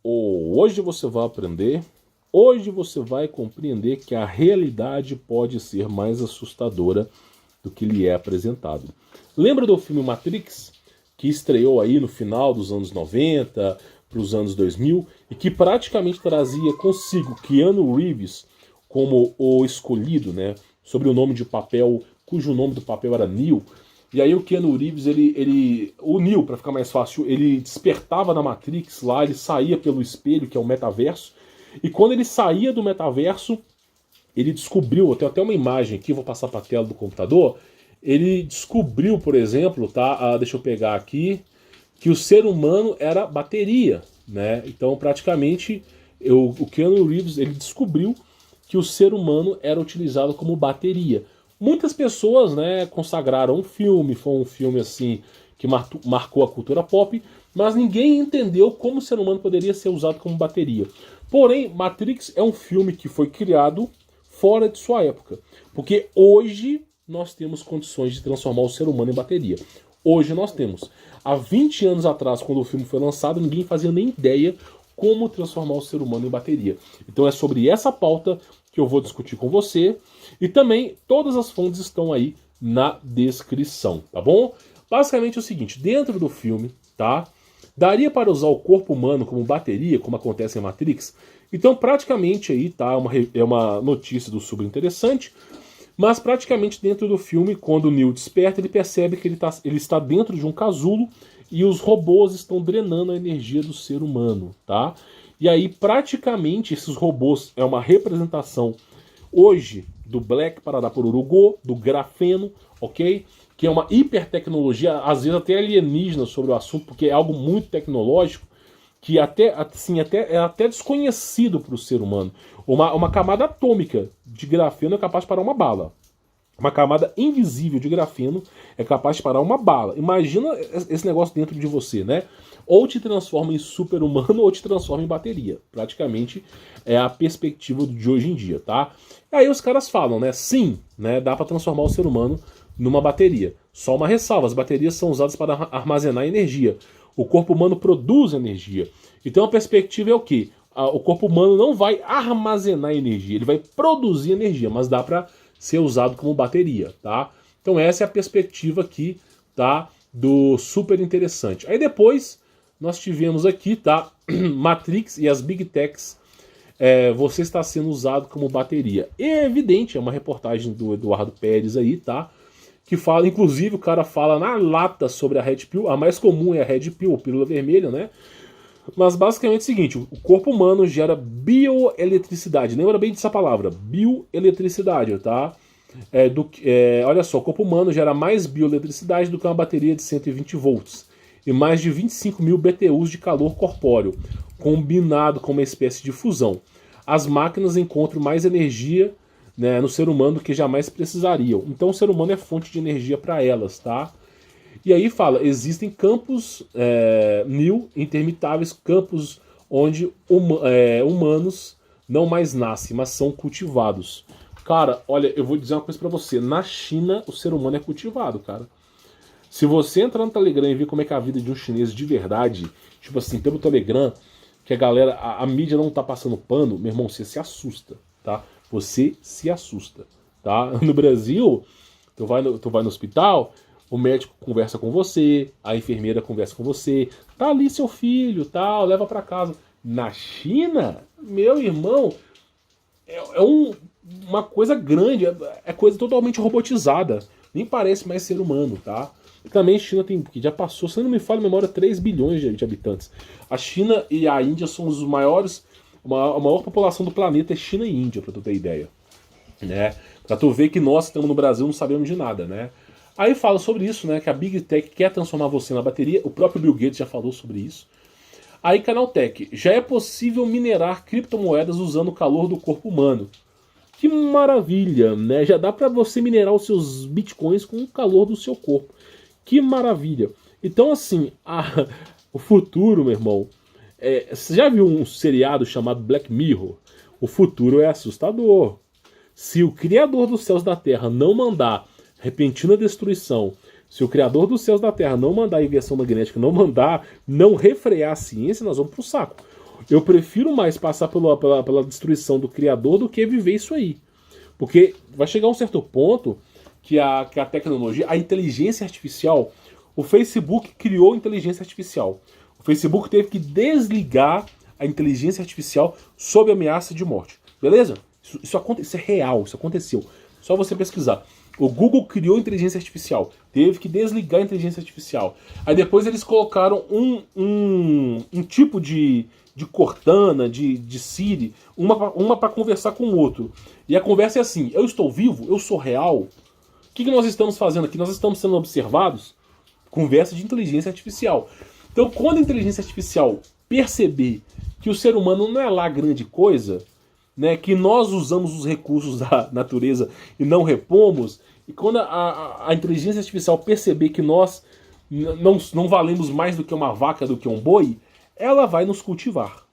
Hoje você vai aprender, hoje você vai compreender que a realidade pode ser mais assustadora do que lhe é apresentado. Lembra do filme Matrix, que estreou aí no final dos anos 90 para os anos 2000 e que praticamente trazia consigo Keanu Reeves como o escolhido, né, sobre o nome de papel, cujo nome do papel era Neo. E aí o Keanu Reeves, o Neo, para ficar mais fácil, ele despertava na Matrix lá, ele saía pelo espelho, que é o metaverso, e quando ele saía do metaverso, ele descobriu, eu tenho até uma imagem aqui, vou passar para a tela do computador, ele descobriu, por exemplo, tá? Deixa eu pegar aqui, que o ser humano era bateria, né? Então, praticamente, o Keanu Reeves, ele descobriu que o ser humano era utilizado como bateria. Muitas pessoas, né, consagraram um filme, foi um filme assim que marcou a cultura pop, mas ninguém entendeu como o ser humano poderia ser usado como bateria. Porém, Matrix é um filme que foi criado fora de sua época, porque hoje nós temos condições de transformar o ser humano em bateria. Hoje nós temos. Há 20 anos atrás, quando o filme foi lançado, ninguém fazia nem ideia como transformar o ser humano em bateria. Então é sobre essa pauta que eu vou discutir com você. E também todas as fontes estão aí na descrição, tá bom? Basicamente é o seguinte, dentro do filme, tá? Daria para usar o corpo humano como bateria, como acontece em Matrix? Então praticamente aí, tá? É uma notícia do super interessante. Mas praticamente dentro do filme, quando o Neo desperta, ele percebe que ele está dentro de um casulo e os robôs estão drenando a energia do ser humano, tá? E aí praticamente esses robôs é uma representação hoje do Black Pararapururu Go, do grafeno, ok? Que é uma hipertecnologia, às vezes até alienígena sobre o assunto, porque é algo muito tecnológico, que é até desconhecido para o ser humano. Uma camada atômica de grafeno é capaz de parar uma bala. Uma camada invisível de grafeno é capaz de parar uma bala. Imagina esse negócio dentro de você, né? Ou te transforma em super-humano ou te transforma em bateria. Praticamente é a perspectiva de hoje em dia, tá? E aí os caras falam, né? Sim, né? Dá para transformar o ser humano numa bateria. Só uma ressalva, as baterias são usadas para armazenar energia. O corpo humano produz energia. Então a perspectiva é o quê? O corpo humano não vai armazenar energia, ele vai produzir energia, mas dá para ser usado como bateria, tá? Então essa é a perspectiva aqui, tá? Do super interessante. Aí depois nós tivemos aqui, tá? Matrix e as Big Techs. Você está sendo usado como bateria. E é evidente, é uma reportagem do Eduardo Pérez aí, tá? Que fala, inclusive o cara fala na lata sobre a Red Pill, a mais comum é a Red Pill, ou pílula vermelha, né? Mas basicamente é o seguinte, o corpo humano gera bioeletricidade, lembra bem dessa palavra, bioeletricidade, tá? Olha só, o corpo humano gera mais bioeletricidade do que uma bateria de 120 volts e mais de 25 mil BTUs de calor corpóreo, combinado com uma espécie de fusão. As máquinas encontram mais energia, né, no ser humano do que jamais precisariam. Então o ser humano é fonte de energia para elas, tá? E aí fala, existem campos nil intermitáveis, campos onde humanos não mais nascem, mas são cultivados. Cara, olha, eu vou dizer uma coisa pra você. Na China, o ser humano é cultivado, cara. Se você entrar no Telegram e ver como é que é a vida de um chinês de verdade, tipo assim, pelo Telegram, que a galera, a mídia não tá passando pano, meu irmão, você se assusta, tá? Você se assusta, tá? No Brasil, tu vai no hospital, o médico conversa com você, a enfermeira conversa com você, tá ali seu filho, tal, leva pra casa. Na China, meu irmão, uma coisa grande, é coisa totalmente robotizada. Nem parece mais ser humano, tá? E também a China tem, que já passou, se não me falha a memória, 3 bilhões de habitantes. A China e a Índia são os maiores, a maior população do planeta é China e Índia, pra tu ter ideia. Né? Pra tu ver que nós que estamos no Brasil não sabemos de nada, né? Aí fala sobre isso, né? Que a Big Tech quer transformar você na bateria. O próprio Bill Gates já falou sobre isso. Aí Canaltech, já é possível minerar criptomoedas usando o calor do corpo humano. Que maravilha, né? Já dá pra você minerar os seus bitcoins com o calor do seu corpo. Que maravilha. Então assim, o futuro, meu irmão, você já viu um seriado chamado Black Mirror? O futuro é assustador. Se o Criador dos céus da Terra não mandar repentina destruição, se o Criador dos céus da Terra não mandar inversão magnética, não refrear a ciência, nós vamos pro saco. Eu prefiro mais passar pela destruição do criador do que viver isso aí. Porque vai chegar um certo ponto que a tecnologia, a inteligência artificial, o Facebook criou inteligência artificial. O Facebook teve que desligar a inteligência artificial sob ameaça de morte. Beleza? Isso é real, isso aconteceu. Só você pesquisar. O Google criou inteligência artificial. Teve que desligar a inteligência artificial. Aí depois eles colocaram um tipo de Cortana, de Siri, uma para conversar com o outro. E a conversa é assim: eu estou vivo? Eu sou real? O que nós estamos fazendo aqui? Nós estamos sendo observados? Conversa de inteligência artificial. Então, quando a inteligência artificial perceber que o ser humano não é lá grande coisa, né, que nós usamos os recursos da natureza e não repomos, e quando a inteligência artificial perceber que nós não valemos mais do que uma vaca, do que um boi, ela vai nos cultivar.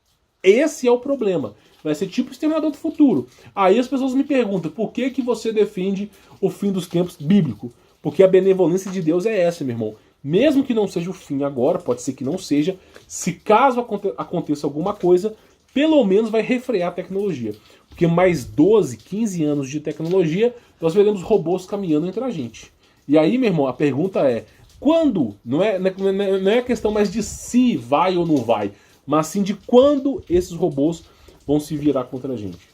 Esse é o problema. Vai ser tipo o Exterminador do Futuro. Aí as pessoas me perguntam, por que você defende o fim dos tempos bíblico? Porque a benevolência de Deus é essa, meu irmão. Mesmo que não seja o fim agora, pode ser que não seja, se caso aconteça alguma coisa, pelo menos vai refrear a tecnologia. Porque mais 12, 15 anos de tecnologia, nós veremos robôs caminhando entre a gente. E aí, meu irmão, a pergunta é, quando? Não é a questão mais de se vai ou não vai, mas sim de quando esses robôs vão se virar contra a gente.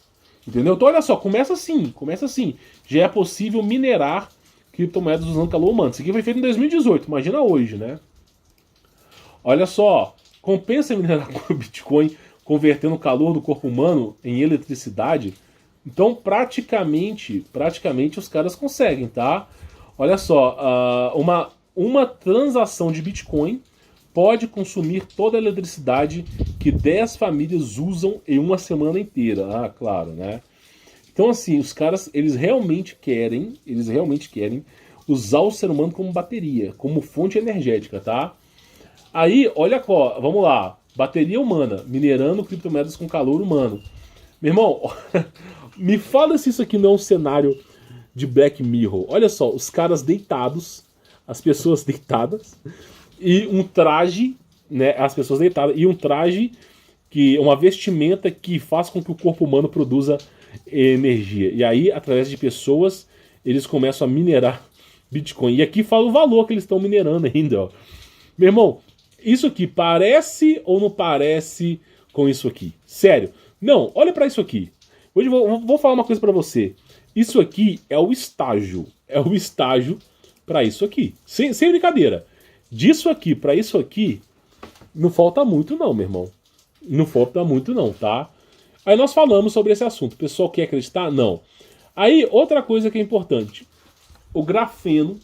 Entendeu? Então olha só, começa assim. Já é possível minerar criptomoedas usando calor humano. Isso aqui foi feito em 2018, imagina hoje, né? Olha só, compensa minerar com Bitcoin convertendo o calor do corpo humano em eletricidade? Então praticamente os caras conseguem, tá? Olha só, uma transação de Bitcoin pode consumir toda a eletricidade que 10 famílias usam em uma semana inteira. Ah, claro, né? Então, assim, os caras, eles realmente querem usar o ser humano como bateria, como fonte energética, tá? Aí, olha só, vamos lá. Bateria humana, minerando criptomoedas com calor humano. Meu irmão, me fala se isso aqui não é um cenário de Black Mirror. Olha só, os caras deitados, as pessoas deitadas, e um traje, né, as pessoas deitadas, e um traje, uma vestimenta que faz com que o corpo humano produza energia. E aí, através de pessoas, eles começam a minerar Bitcoin. E aqui fala o valor que eles estão minerando ainda, ó. Meu irmão, isso aqui parece ou não parece com isso aqui? Sério. Não, olha pra isso aqui. Hoje vou falar uma coisa pra você. Isso aqui é o estágio. É o estágio pra isso aqui. Sem brincadeira. Disso aqui pra isso aqui, não falta muito não, meu irmão. Não falta muito não, tá? Aí nós falamos sobre esse assunto. O pessoal quer acreditar? Não. Aí, outra coisa que é importante. O grafeno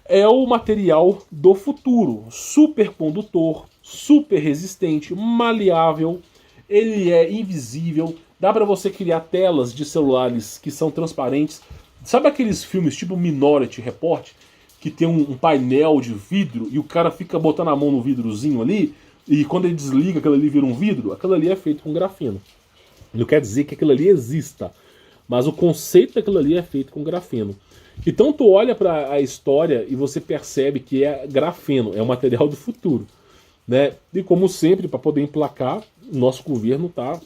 é o material do futuro. Super condutor, super resistente, maleável. Ele é invisível. Dá pra você criar telas de celulares que são transparentes. Sabe aqueles filmes tipo Minority Report? Que tem um painel de vidro e o cara fica botando a mão no vidrozinho ali, e quando ele desliga aquilo ali vira um vidro. Aquilo ali é feito com grafeno. Não quer dizer que aquilo ali exista, mas o conceito daquilo ali é feito com grafeno. Então tu olha para a história e você percebe que é grafeno, é o material do futuro, né? E como sempre, para poder emplacar, o nosso governo tá...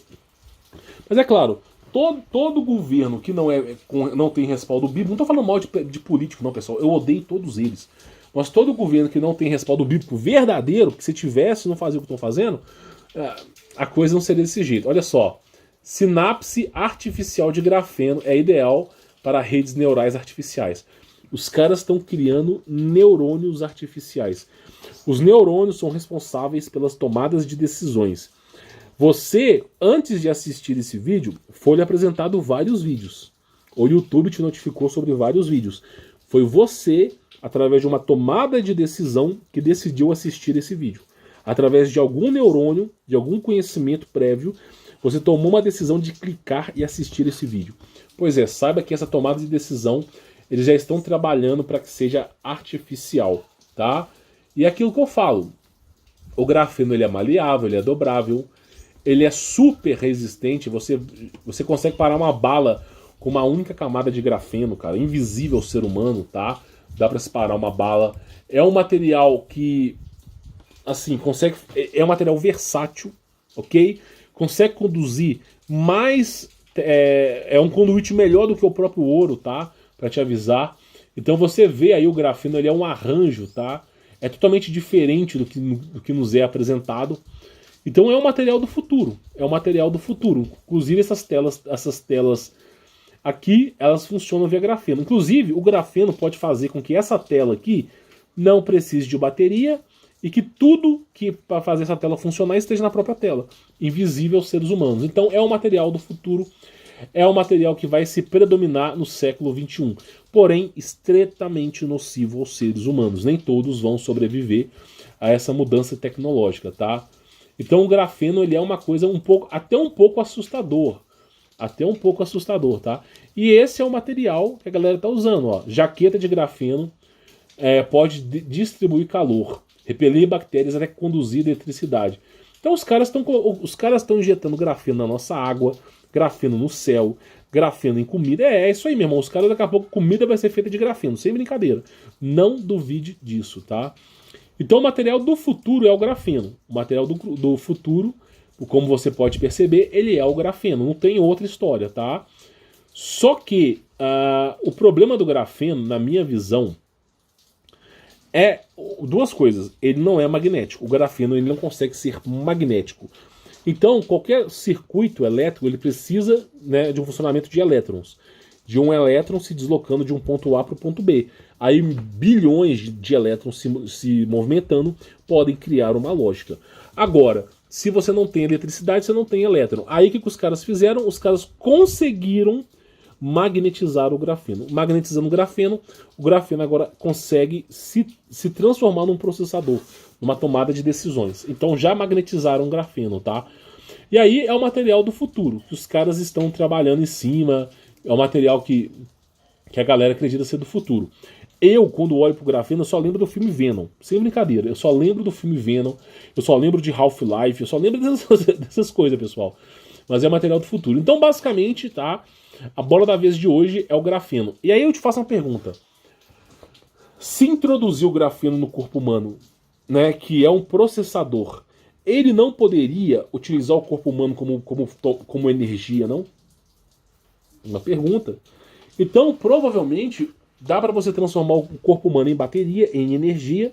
Mas é claro, todo governo que não tem respaldo bíblico, não estou falando mal de político não, pessoal, eu odeio todos eles. Mas todo governo que não tem respaldo bíblico verdadeiro, que se tivesse não fazia o que estão fazendo, a coisa não seria desse jeito. Olha só, sinapse artificial de grafeno é ideal para redes neurais artificiais. Os caras estão criando neurônios artificiais. Os neurônios são responsáveis pelas tomadas de decisões. Você, antes de assistir esse vídeo, foi-lhe apresentado vários vídeos. O YouTube te notificou sobre vários vídeos. Foi você, através de uma tomada de decisão, que decidiu assistir esse vídeo. Através de algum neurônio, de algum conhecimento prévio, você tomou uma decisão de clicar e assistir esse vídeo. Pois é, saiba que essa tomada de decisão, eles já estão trabalhando para que seja artificial, tá? E é aquilo que eu falo. O grafeno ele é maleável, ele é dobrável, ele é super resistente, você consegue parar uma bala com uma única camada de grafeno, cara, invisível ao ser humano, tá? Dá para se parar uma bala. É um material que, assim, é um material versátil, ok? Consegue conduzir mais, é um conduíte melhor do que o próprio ouro, tá? Para te avisar. Então você vê aí o grafeno, ele é um arranjo, tá? É totalmente diferente do que nos é apresentado. Então é um material do futuro, é um material do futuro. Inclusive essas telas aqui, elas funcionam via grafeno. Inclusive o grafeno pode fazer com que essa tela aqui não precise de bateria e que tudo que para fazer essa tela funcionar esteja na própria tela, invisível aos seres humanos. Então é um material do futuro, é um material que vai se predominar no século XXI, porém estritamente nocivo aos seres humanos. Nem todos vão sobreviver a essa mudança tecnológica, tá? Então o grafeno, ele é uma coisa até um pouco assustador. Até um pouco assustador, tá? E esse é o material que a galera tá usando, ó. Jaqueta de grafeno, pode distribuir calor, repelir bactérias até conduzir eletricidade. Então os caras estão injetando grafeno na nossa água, grafeno no céu, grafeno em comida. É isso aí, meu irmão. Os caras, daqui a pouco, comida vai ser feita de grafeno, sem brincadeira. Não duvide disso, tá? Então o material do futuro é o grafeno. O material do futuro, como você pode perceber, ele é o grafeno. Não tem outra história, tá? Só que o problema do grafeno, na minha visão, é duas coisas. Ele não é magnético. O grafeno, ele não consegue ser magnético. Então, qualquer circuito elétrico, ele precisa, né, de um funcionamento de elétrons. De um elétron se deslocando de um ponto A para o ponto B. Aí bilhões de elétrons se movimentando podem criar uma lógica. Agora, se você não tem eletricidade, você não tem elétron. Aí o que os caras fizeram? Os caras conseguiram magnetizar o grafeno. Magnetizando o grafeno agora consegue se transformar num processador, numa tomada de decisões. Então já magnetizaram o grafeno, tá? E aí é o material do futuro, que os caras estão trabalhando em cima, é um material que a galera acredita ser do futuro. Eu, quando olho pro grafeno, eu só lembro do filme Venom. Sem brincadeira, eu só lembro do filme Venom, eu só lembro de Half-Life, eu só lembro dessas coisas, pessoal. Mas é material do futuro. Então, basicamente, tá? A bola da vez de hoje é o grafeno. E aí eu te faço uma pergunta. Se introduzir o grafeno no corpo humano, né, que é um processador, ele não poderia utilizar o corpo humano como energia, não? Uma pergunta. Então, provavelmente, dá para você transformar o corpo humano em bateria, em energia,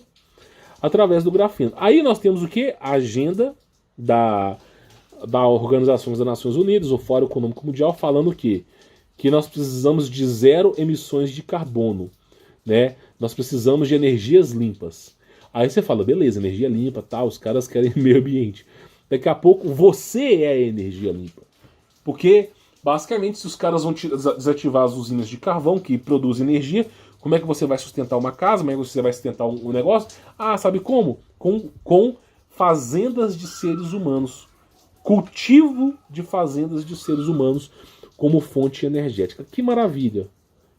através do grafeno. Aí nós temos o quê? A agenda da Organização das Nações Unidas, o Fórum Econômico Mundial, falando o quê? Que nós precisamos de 0 emissões de carbono, né? Nós precisamos de energias limpas. Aí você fala, beleza, energia limpa, tá, os caras querem meio ambiente. Daqui a pouco você é a energia limpa. Porque, basicamente, se os caras vão desativar as usinas de carvão que produzem energia, como é que você vai sustentar uma casa? Como é que você vai sustentar um negócio? Ah, sabe como? Com fazendas de seres humanos. Cultivo de fazendas de seres humanos como fonte energética. Que maravilha!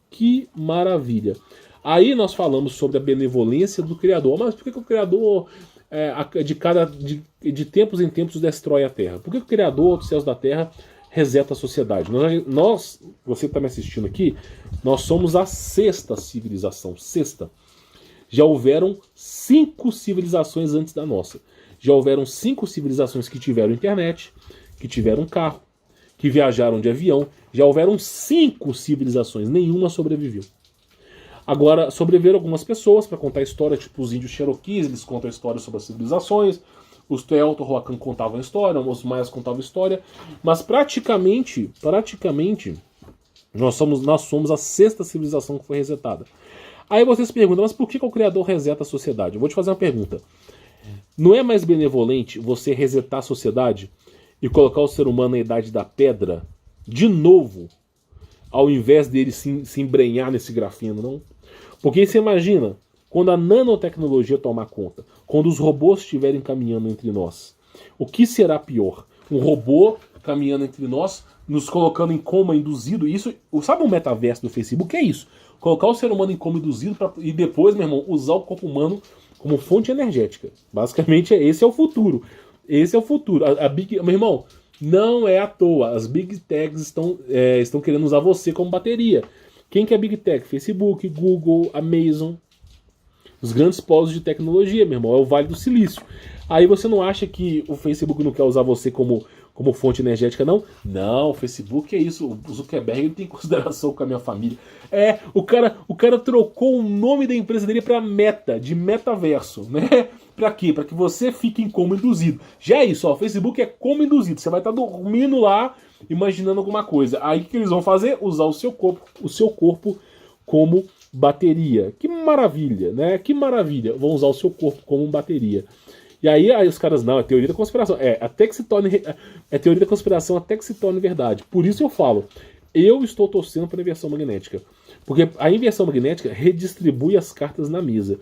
Que maravilha! Aí nós falamos sobre a benevolência do Criador. Mas por que o Criador de tempos em tempos destrói a Terra? Por que o Criador dos céus da Terra reseta a sociedade? Nós, você que está me assistindo aqui, nós somos a 6ª civilização. 6ª. Já houveram 5 civilizações antes da nossa. Já houveram 5 civilizações que tiveram internet, que tiveram carro, que viajaram de avião. Já houveram 5 civilizações, nenhuma sobreviveu. Agora, sobreviveram algumas pessoas para contar história, tipo os índios Cherokees, eles contam histórias sobre as civilizações, os Teotihuacan contavam história, os Maias contavam história, mas praticamente nós somos a 6ª civilização que foi resetada. Aí vocês se perguntam, mas por que o Criador reseta a sociedade? Eu vou te fazer uma pergunta. Não é mais benevolente você resetar a sociedade e colocar o ser humano na idade da pedra de novo, ao invés dele se embrenhar nesse grafeno, não? Porque você imagina, quando a nanotecnologia tomar conta, quando os robôs estiverem caminhando entre nós, o que será pior? Um robô caminhando entre nós, nos colocando em coma induzido, isso, sabe o metaverso do Facebook? É isso. Colocar o ser humano em coma induzido e depois, meu irmão, usar o corpo humano como fonte energética. Basicamente, esse é o futuro. Esse é o futuro. Meu irmão, não é à toa. As Big Techs estão querendo usar você como bateria. Quem que é Big Tech? Facebook, Google, Amazon. os grandes polos de tecnologia, meu irmão, é o Vale do Silício. Aí você não acha que o Facebook não quer usar você como fonte energética, não? Não, o Facebook é isso. O Zuckerberg ele tem consideração com a minha família. O cara trocou o nome da empresa dele para Meta, de metaverso, né? Pra quê? Pra que você fique em coma induzido. Já é isso, ó, o Facebook é coma induzido. Você vai estar dormindo lá, imaginando alguma coisa. Aí o que eles vão fazer? Usar o seu corpo como bateria. Que maravilha, né? Que maravilha. Vão usar o seu corpo como bateria. E aí os caras, não, é teoria da conspiração. Até que se torne. É teoria da conspiração até que se torne verdade. Por isso eu falo, eu estou torcendo para a inversão magnética. Porque a inversão magnética redistribui as cartas na mesa.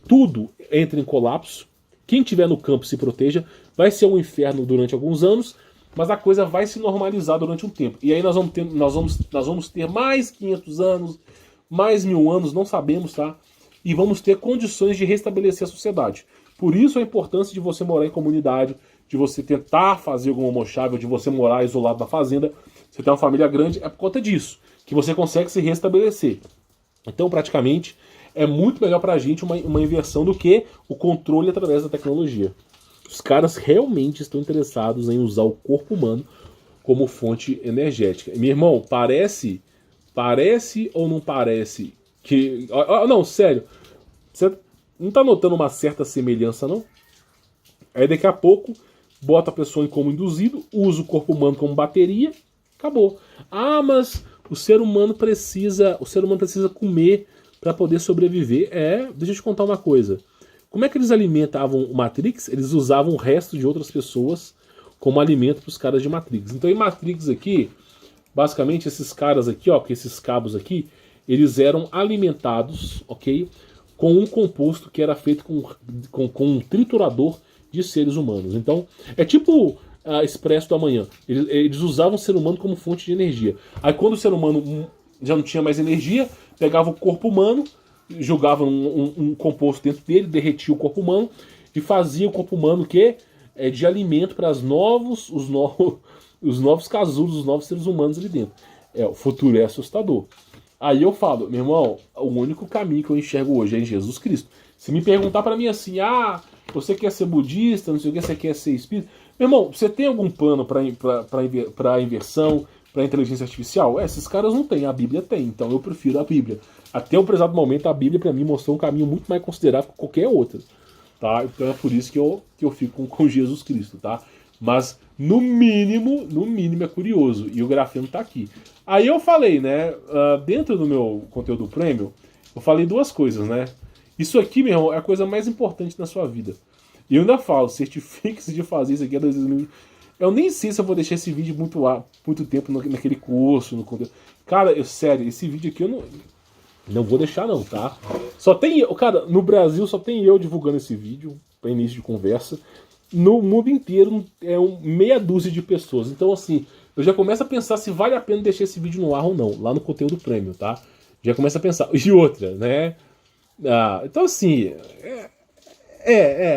Tudo entra em colapso. Quem estiver no campo se proteja. Vai ser um inferno durante alguns anos, mas a coisa vai se normalizar durante um tempo. E aí nós vamos ter mais 500 anos, mais 1000 anos, não sabemos, tá? E vamos ter condições de restabelecer a sociedade. Por isso a importância de você morar em comunidade, de você tentar fazer alguma almoxarifado, de você morar isolado na fazenda. Você tem uma família grande, é por conta disso que você consegue se restabelecer. Então, praticamente, é muito melhor pra gente uma inversão do que o controle através da tecnologia. Os caras realmente estão interessados em usar o corpo humano como fonte energética. Meu irmão, parece ou não parece que... Não, sério, você não tá notando uma certa semelhança, não? Aí daqui a pouco, bota a pessoa em coma induzido, usa o corpo humano como bateria, acabou. Ah, mas o ser humano precisa comer para poder sobreviver. Deixa eu te contar uma coisa. Como é que eles alimentavam o Matrix? Eles usavam o resto de outras pessoas como alimento para os caras de Matrix. Então em Matrix aqui, basicamente esses caras aqui, ó, esses cabos aqui, eles eram alimentados, ok? Com um composto que era feito com um triturador de seres humanos. Então, é tipo Expresso do Amanhã. Eles usavam o ser humano como fonte de energia. Aí quando o ser humano já não tinha mais energia, pegava o corpo humano, jogava um composto dentro dele, derretia o corpo humano e fazia o corpo humano de alimento para os novos casulos, os novos seres humanos ali dentro. O futuro é assustador. Aí eu falo, meu irmão, o único caminho que eu enxergo hoje é em Jesus Cristo. Se me perguntar pra mim assim, você quer ser budista, não sei o que, você quer ser espírita... Meu irmão, você tem algum plano pra inversão, pra inteligência artificial? Esses caras não têm, a Bíblia tem, então eu prefiro a Bíblia. Até o presente momento, a Bíblia pra mim mostrou um caminho muito mais considerável que qualquer outra. Tá? Então é por isso que eu fico com Jesus Cristo, tá? Mas, no mínimo é curioso. E o grafeno tá aqui. Aí eu falei, né? Dentro do meu conteúdo premium, eu falei duas coisas, né? Isso aqui, meu irmão, é a coisa mais importante na sua vida. E eu ainda falo, certifique-se de fazer isso aqui a 2020. Eu nem sei se eu vou deixar esse vídeo muito tempo naquele curso, no conteúdo. Cara, sério, esse vídeo aqui eu não vou deixar não, tá? Cara, no Brasil só tem eu divulgando esse vídeo, para início de conversa. No mundo inteiro é meia dúzia de pessoas. Então, assim, eu já começo a pensar se vale a pena deixar esse vídeo no ar ou não, lá no conteúdo premium, tá? Já começo a pensar. E outra, né? Então, assim,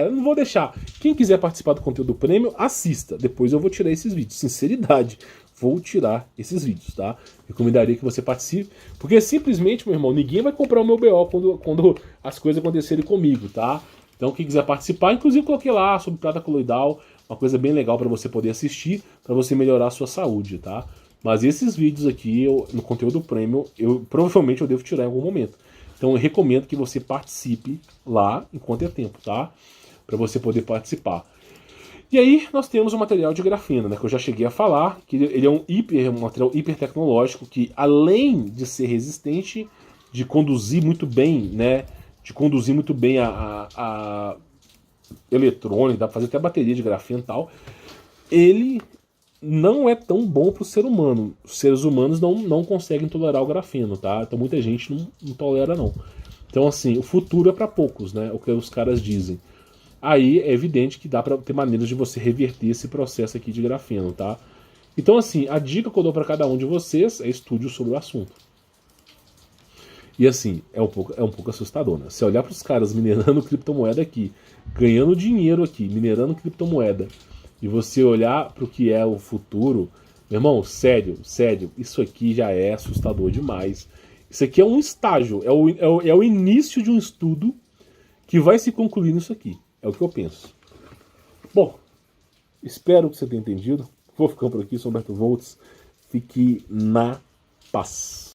eu não vou deixar. Quem quiser participar do conteúdo premium, assista. Depois eu vou tirar esses vídeos. Sinceridade, vou tirar esses vídeos, tá? Recomendaria que você participe. Porque simplesmente, meu irmão, ninguém vai comprar o meu BO quando as coisas acontecerem comigo, tá? Então, quem quiser participar, inclusive coloquei lá sobre prata coloidal, uma coisa bem legal para você poder assistir, para você melhorar a sua saúde, tá? Mas esses vídeos aqui, no conteúdo premium, provavelmente eu devo tirar em algum momento. Então eu recomendo que você participe lá enquanto é tempo, tá? Para você poder participar. E aí nós temos o material de grafeno, né? Que eu já cheguei a falar, que ele é um material hiper tecnológico que, além de ser resistente, de conduzir muito bem, né? De conduzir muito bem a eletrônica, dá pra fazer até bateria de grafeno e tal. Ele não é tão bom pro ser humano. Os seres humanos não conseguem tolerar o grafeno, tá? Então muita gente não tolera, não. Então, assim, o futuro é para poucos, né? O que os caras dizem. Aí é evidente que dá para ter maneiras de você reverter esse processo aqui de grafeno, tá? Então, assim, a dica que eu dou para cada um de vocês é estude sobre o assunto. E assim, é um pouco assustador, né? Se olhar para os caras minerando criptomoeda aqui, ganhando dinheiro aqui, minerando criptomoeda, e você olhar para o que é o futuro, meu irmão, sério, isso aqui já é assustador demais. Isso aqui é um estágio, é o início de um estudo que vai se concluir nisso aqui. É o que eu penso. Bom, espero que você tenha entendido. Vou ficando por aqui, sou Humberto Volts. Fique na paz.